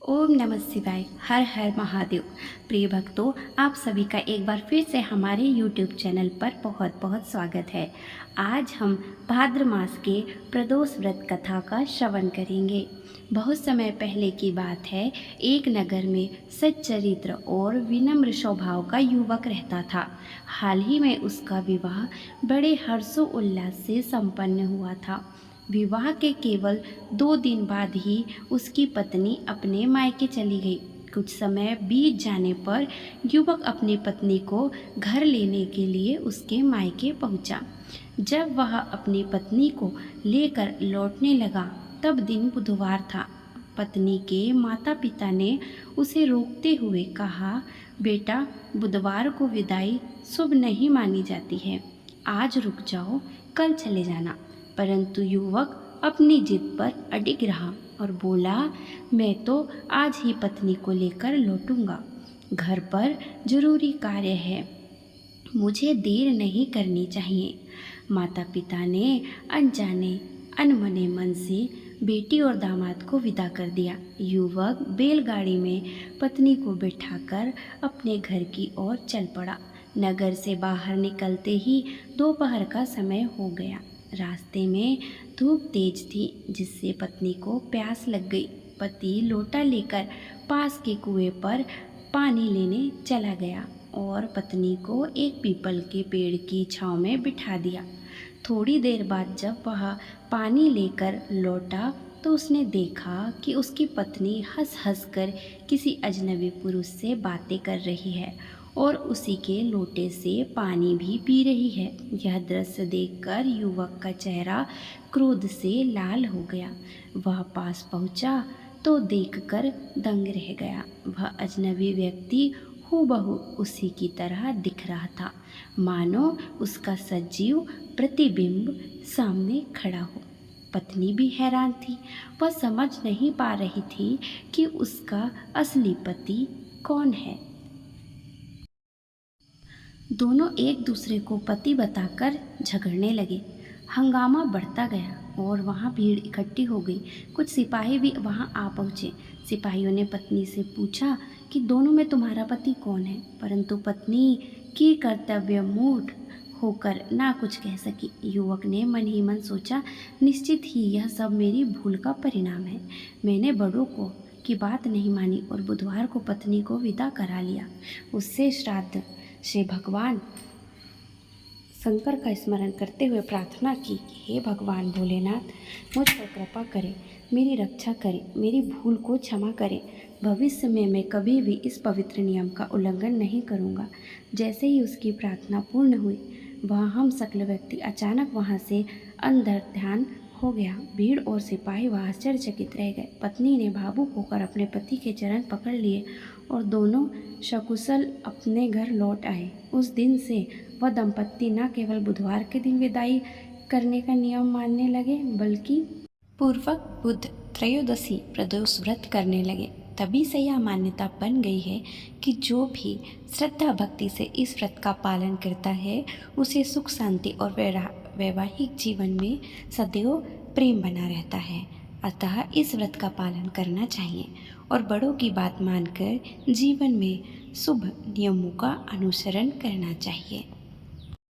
ओम नमः शिवाय। हर हर महादेव। प्रिय भक्तों, आप सभी का एक बार फिर से हमारे YouTube चैनल पर बहुत बहुत स्वागत है। आज हम भाद्र मास के प्रदोष व्रत कथा का श्रवण करेंगे। बहुत समय पहले की बात है। एक नगर में सच्चरित्र और विनम्र स्वभाव का युवक रहता था। हाल ही में उसका विवाह बड़े हर्षोल्लास से संपन्न हुआ था। विवाह के केवल 2 दिन बाद ही उसकी पत्नी अपने मायके चली गई। कुछ समय बीत जाने पर युवक अपनी पत्नी को घर लेने के लिए उसके मायके पहुंचा। जब वह अपनी पत्नी को लेकर लौटने लगा तब दिन बुधवार था। पत्नी के माता पिता ने उसे रोकते हुए कहा, बेटा, बुधवार को विदाई शुभ नहीं मानी जाती है। आज रुक जाओ, कल चले जाना। परंतु युवक अपनी जिद पर अडिग रहा और बोला, मैं तो आज ही पत्नी को लेकर लौटूंगा। घर पर जरूरी कार्य है, मुझे देर नहीं करनी चाहिए। माता पिता ने अनजाने अनमने मन से बेटी और दामाद को विदा कर दिया। युवक बैलगाड़ी में पत्नी को बिठाकर अपने घर की ओर चल पड़ा। नगर से बाहर निकलते ही दोपहर का समय हो गया। रास्ते में धूप तेज थी, जिससे पत्नी को प्यास लग गई। पति लोटा लेकर पास के कुएं पर पानी लेने चला गया और पत्नी को एक पीपल के पेड़ की छांव में बिठा दिया। थोड़ी देर बाद जब वह पानी लेकर लौटा तो उसने देखा कि उसकी पत्नी हंस हंस कर किसी अजनबी पुरुष से बातें कर रही है और उसी के लोटे से पानी भी पी रही है। यह दृश्य देखकर युवक का चेहरा क्रोध से लाल हो गया। वह पास पहुंचा तो देखकर दंग रह गया। वह अजनबी व्यक्ति हूबहू उसी की तरह दिख रहा था, मानो उसका सजीव प्रतिबिंब सामने खड़ा हो। पत्नी भी हैरान थी। वह समझ नहीं पा रही थी कि उसका असली पति कौन है। दोनों एक दूसरे को पति बताकर झगड़ने लगे। हंगामा बढ़ता गया और वहाँ भीड़ इकट्ठी हो गई। कुछ सिपाही भी वहाँ आ पहुँचे। सिपाहियों ने पत्नी से पूछा कि दोनों में तुम्हारा पति कौन है, परंतु पत्नी की कर्तव्य मूढ़ होकर ना कुछ कह सकी। युवक ने मन ही मन सोचा, निश्चित ही यह सब मेरी भूल का परिणाम है। मैंने बड़ों को की बात नहीं मानी और बुधवार को पत्नी को विदा करा लिया। उससे श्राद्ध से भगवान शंकर का स्मरण करते हुए प्रार्थना की कि हे भगवान भोलेनाथ, मुझ पर कृपा करें, मेरी रक्षा करें, मेरी भूल को क्षमा करें। भविष्य में मैं कभी भी इस पवित्र नियम का उल्लंघन नहीं करूँगा। जैसे ही उसकी प्रार्थना पूर्ण हुई, वह हम सकल व्यक्ति अचानक वहाँ से अंदर ध्यान हो गया। भीड़ और सिपाही वह आश्चर्यचकित रह गए। पत्नी ने भावुक होकर अपने पति के चरण पकड़ लिए और दोनों सकुशल अपने घर लौट आए। उस दिन से वह दंपत्ति न केवल बुधवार के दिन विदाई करने का नियम मानने लगे, बल्कि पूर्वक बुध त्रयोदशी प्रदोष व्रत करने लगे। तभी से यह मान्यता बन गई है कि जो भी श्रद्धा भक्ति से इस व्रत का पालन करता है, उसे सुख शांति और वैवाहिक जीवन में सदैव प्रेम बना रहता है। अतः इस व्रत का पालन करना चाहिए और बड़ों की बात मानकर जीवन में शुभ नियमों का अनुसरण करना चाहिए।